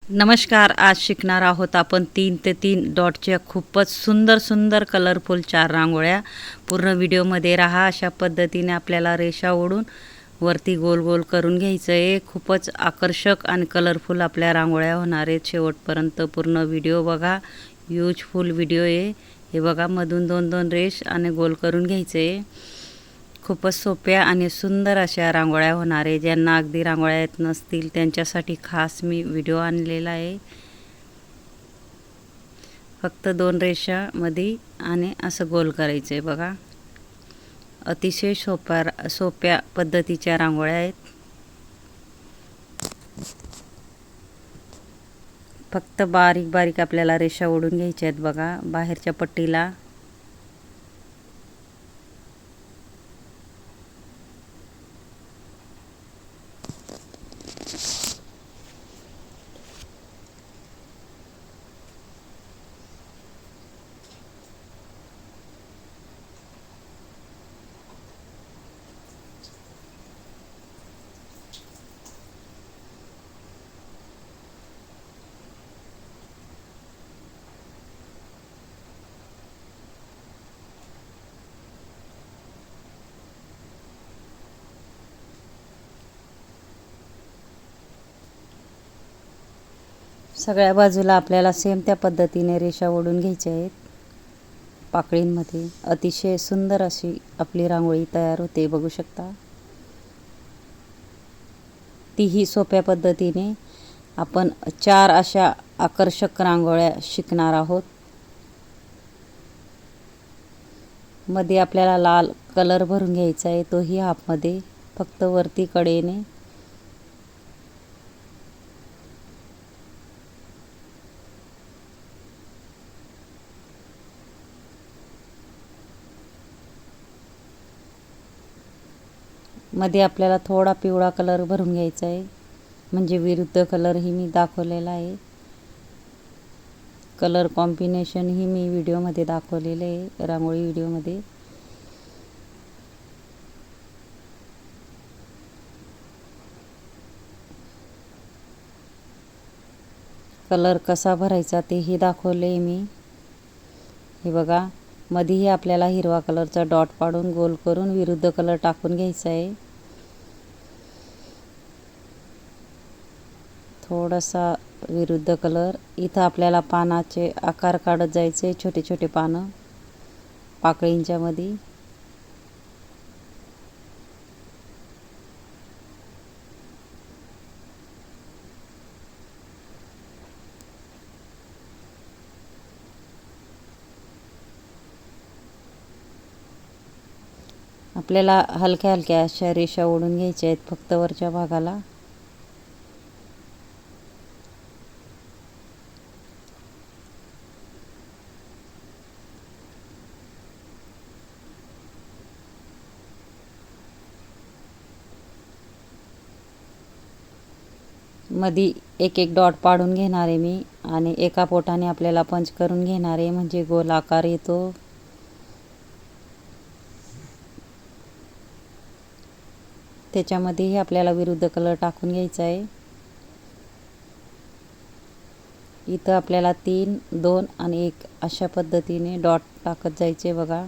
नमस्कार. आज शिकणार आहोत आपण 3 ते 3 डॉटच्या खूपच सुंदर सुंदर कलरफुल 4 रांगोळ्या. पूर्ण व्हिडिओमध्ये राहा. अशा पद्धतीने आपल्याला रेषा ओढून वरती गोल गोल करून घ्यायचं आहे. खूपच आकर्षक आणि कलरफुल आपल्या रांगोळ्या होणार आहेत. शेवटपर्यंत पूर्ण व्हिडिओ बघा. यूजफुल व्हिडिओ आहे. हे बघा, मधून 2-2 रेष आणि गोल करून घ्यायचं आहे. खूपच सोप्या आणि सुंदर अशा रांगोळ्या होणार आहे. ज्यांना अगदी रांगोळ्या येत नसतील त्यांच्यासाठी खास मी व्हिडिओ आणलेला आहे. फक्त 2 रेषामध्ये आणि असं गोल करायचं आहे बघा. अतिशय सोप्या पद्धतीच्या रांगोळ्या आहेत. फक्त बारीक बारीक आपल्याला रेषा ओढून घ्यायच्या आहेत बघा बाहेरच्या पट्टीला. सगळ्या बाजूला आपल्याला सेम त्या पद्धतीने रेषा ओढून घ्यायच्या आहेत पाकळींमध्ये. अतिशय सुंदर अशी आपली रांगोळी तयार होते, बघू शकता. तीही सोप्या पद्धतीने आपण 4 अशा आकर्षक रांगोळ्या शिकणार आहोत. मध्ये आपल्याला लाल कलर भरून घ्यायचा आहे, तोही हाफमध्ये फक्त वरती कडेने. मध्ये आपल्याला थोडा पिवळा कलर भरून घ्यायचा आहे, म्हणजे विरुद्ध कलरही मी दाखवलेला आहे. कलर कॉम्बिनेशन ही मी व्हिडिओमध्ये दाखवलेले आहे, रांगोळी व्हिडिओमध्ये. कलर कसा भरायचा तेही दाखवले मी. हे बघा, मध्येही आपल्याला हिरवा कलरचा डॉट पाडून गोल करून विरुद्ध कलर टाकून घ्यायचा आहे. थोडासा विरुद्ध कलर. इथं आपल्याला पानाचे आकार काढत जायचे, छोटे छोटे पानं पाकळींच्या मध्ये. आपल्याला हलक्या हलक्या अशा रेषा ओढून घ्यायच्या आहेत फक्त वरच्या भागाला. मध्ये एक एक डॉट पाडून घेणार आहे मी आणि एका पोटाने आपल्याला पंच करून घेणार आहे, म्हणजे गोल आकार येतो. त्याच्यामध्येही आपल्याला विरुद्ध कलर टाकून घ्यायचा आहे. इथं आपल्याला 3, 2 आणि 1 अशा पद्धतीने डॉट टाकत जायचे बघा.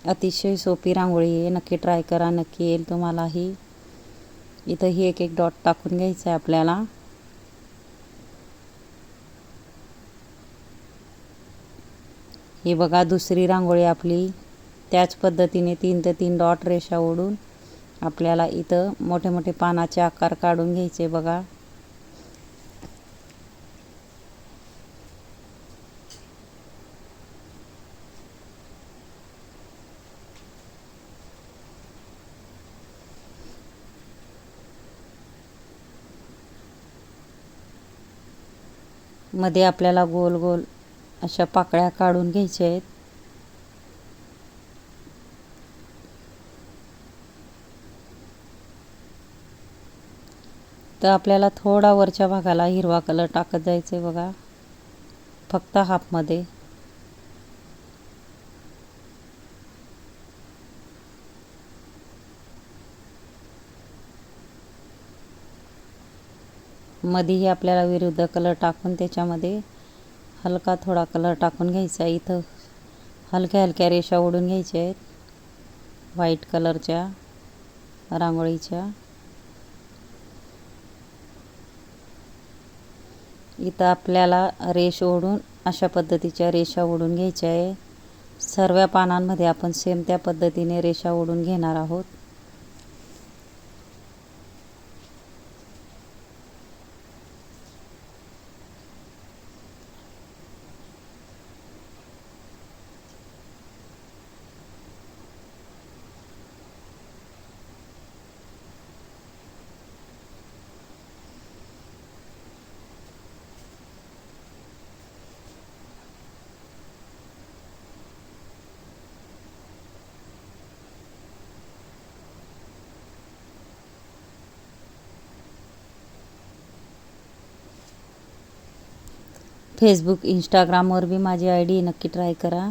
अतिशय सोपी रांगोळी आहे, नक्की ट्राय करा, नक्की येईल तुम्हालाही. इथंही एक एक डॉट टाकून घ्यायचा आहे आपल्याला. हे बघा, दुसरी रांगोळी आपली त्याच पद्धतीने 3 ते 3 डॉट रेषा ओढून आपल्याला इथं मोठे मोठे पानाचे आकार काढून घ्यायचे बघा. मध्ये आपल्याला गोल गोल अशा पाकळ्या काढून घ्यायच्या आहेत. तर आपल्याला थोडा वरच्या भागाला हिरवा कलर टाकत जायचं आहे बघा, फक्त हाफमध्ये. मधीही आपल्याला विरुद्ध कलर टाकून त्याच्यामध्ये हलका थोडा कलर टाकून घ्यायचा आहे. इथं हलक्या हलक्या रेषा ओढून घ्यायच्या आहेत व्हाईट कलरच्या रांगोळीच्या. इथं आपल्याला रेष ओढून अशा पद्धतीच्या रेषा ओढून घ्यायच्या आहे. सर्व पानांमध्ये आपण सेम त्या पद्धतीने रेषा ओढून घेणार आहोत. फेसबुक इंस्टाग्रामवर बी माझी ID नक्की ट्राय करा.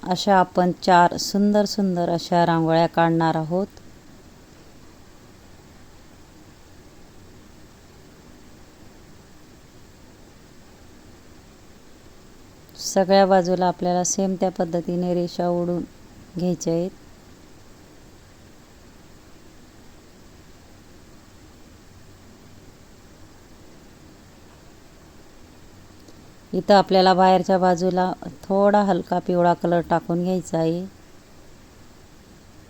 अशा आपण 4 सुंदर सुंदर अशा रांगोळ्या काढणार आहोत. सगळ्या बाजूला आपल्याला सेम त्या पद्धतीने रेषा ओढून घ्यायच्या आहेत. इथं आपल्याला बाहेरच्या बाजूला थोडा हलका पिवळा कलर टाकून घ्यायचा आहे.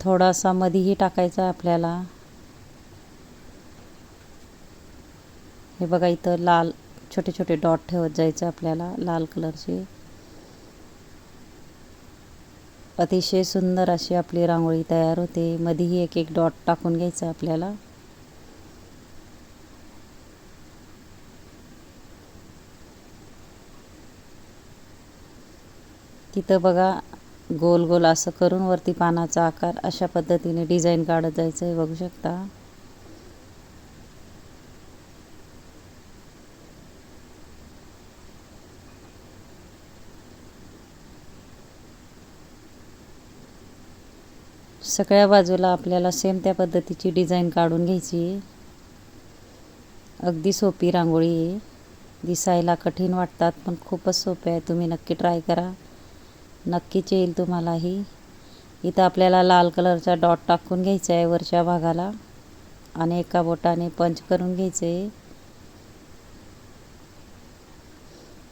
थोडासा मधीही टाकायचा आपल्याला. हे बघा इथं लाल छोटे छोटे डॉट ठेवत जायचं आपल्याला लाल कलरचे. अतिशय सुंदर अशी आपली रांगोळी तयार होते. मधीही एक एक डॉट टाकून घ्यायचं आपल्याला. तिथं बघा गोल गोल असं करून वरती पानाचा आकार अशा पद्धतीने डिझाईन काढत जायचं आहे. बघू शकता. सगळ्या बाजूला आपल्याला सेम त्या पद्धतीची डिझाईन काढून घ्यायची आहे. अगदी सोपी रांगोळी आहे. दिसायला कठीण वाटतात पण खूपच सोपे आहे. तुम्ही नक्की ट्राय करा. नक्कीच येईल तुम्हालाही. इथं आपल्याला लाल कलरचा डॉट टाकून घ्यायचा आहे वरच्या भागाला आणि एका बोटाने पंच करून घ्यायचं आहे.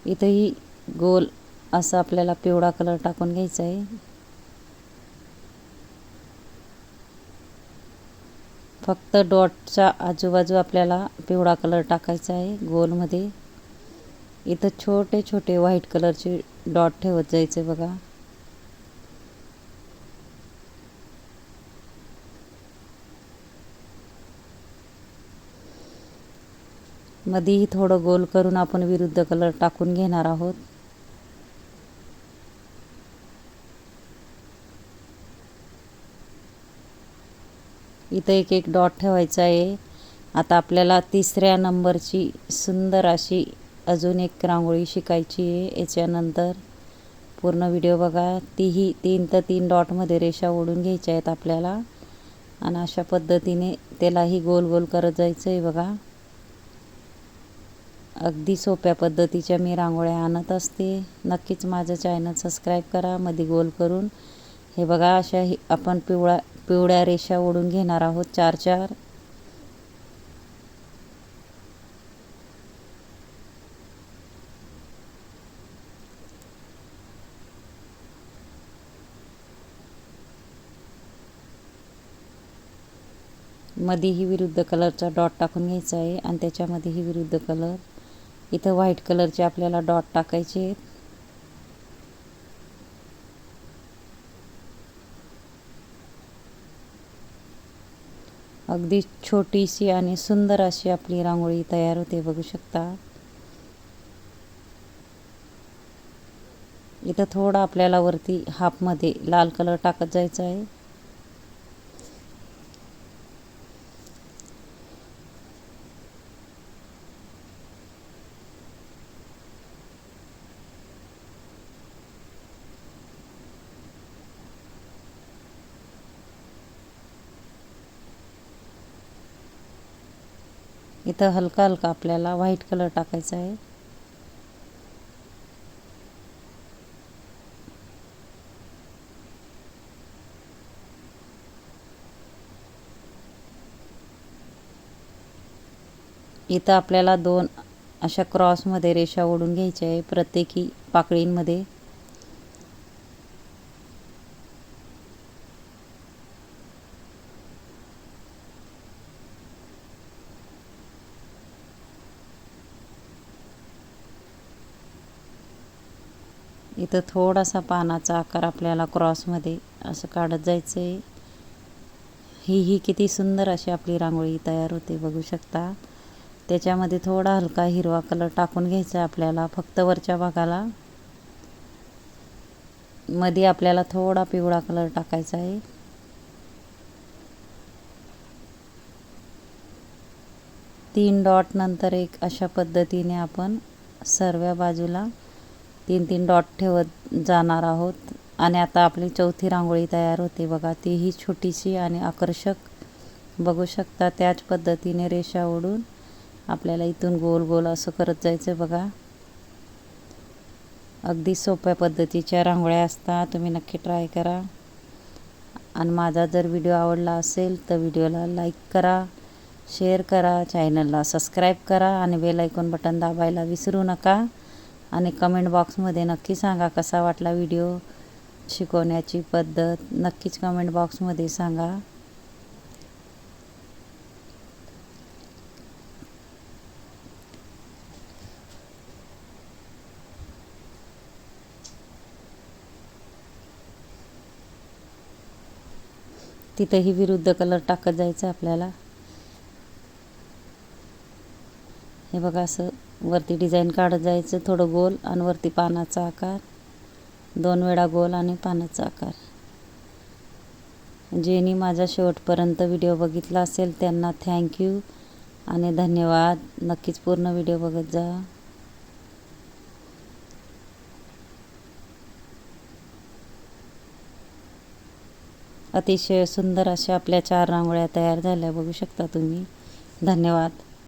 इथंही गोल असं आपल्याला पिवळा कलर टाकून घ्यायचा आहे. फक्त डॉटच्या आजूबाजू आपल्याला पिवळा कलर टाकायचा आहे गोलमध्ये. इथं छोटे छोटे व्हाईट कलरचे डॉट ठेवत जायचे बघा. मध्येही थोडं गोल करून आपण विरुद्ध कलर टाकून घेणार आहोत. इथं एक एक डॉट ठेवायचा आहे. आता आपल्याला 3ऱ्या नंबरची सुंदर अशी अजून एक रांगोळी शिकायची आहे. याच्यानंतर पूर्ण व्हिडिओ बघा. तीही 3 तर 3 डॉटमध्ये रेषा ओढून घ्यायच्या आहेत आपल्याला आणि अशा पद्धतीने त्यालाही गोल गोल करत जायचं आहे बघा. अगदी सोप्या पद्धतीच्या मी रांगोळ्या आणत असते. नक्कीच माझं चॅनल सबस्क्राईब करा. मध्ये गोल करून हे बघा अशा आपण पिवळ्या रेषा ओढून घेणार आहोत 4-4. मध्येही विरुद्ध कलरचा डॉट टाकून घ्यायचा आहे आणि त्याच्यामध्येही विरुद्ध कलर. इथं व्हाईट कलरचे आपल्याला डॉट टाकायचे आहेत. अगदी छोटीशी आणि सुंदर अशी आपली रांगोळी तयार होते. बघू शकता. इथं थोडा आपल्याला वरती हाफमध्ये लाल कलर टाकत जायचा आहे. इथं हलका हलका आपल्याला व्हाईट कलर टाकायचा आहे. इथं आपल्याला 2 अशा क्रॉसमध्ये रेषा ओढून घ्यायच्या आहे प्रत्येकी पाकळींमध्ये. इथं थोडासा पानाचा आकार आपल्याला क्रॉसमध्ये असं काढत जायचं आहे. ही किती सुंदर अशी आपली रांगोळी तयार होते बघू शकता. त्याच्यामध्ये थोडा हलका हिरवा कलर टाकून घ्यायचा आपल्याला फक्त वरच्या भागाला. मध्ये आपल्याला थोडा पिवळा कलर टाकायचा आहे. तीन डॉट नंतर एक अशा पद्धतीने आपण सर्व बाजूला 3-3 डॉट ठेवत जाणार आहोत. आणि आता आपली चौथी रांगोळी तयार होते बघा. तीही छोटीशी आणि आकर्षक बघू शकता. त्याच पद्धतीने रेषा ओढून आपल्याला इथून गोल गोल असं करत जायचं बघा. अगदी सोप्या पद्धतीच्या रांगोळ्या असतात. तुम्ही नक्की ट्राय करा. आणि माझा जर व्हिडिओ आवडला असेल तर व्हिडिओला लाईक करा, शेअर करा, चॅनलला सबस्क्राईब करा आणि बेल आयकॉन बटन दाबायला विसरू नका. आणि कमेंट बॉक्समध्ये नक्की सांगा कसा वाटला व्हिडिओ. शिकवण्याची पद्धत नक्कीच कमेंट बॉक्समध्ये सांगा. तिथेही विरुद्ध कलर टाकत जायचं आपल्याला. हे बघा असं वरती डिझाईन काढत जायचं थोडं गोल आणि वरती पानाचा आकार. 2 वेळा गोल आणि पानाचा आकार. ज्यांनी माझा शेवटपर्यंत व्हिडिओ बघितला असेल त्यांना थँक्यू आणि धन्यवाद. नक्कीच पूर्ण व्हिडिओ बघत जा. अतिशय सुंदर अशा आपल्या 4 रांगोळ्या तयार झाल्या बघू शकता तुम्ही. धन्यवाद.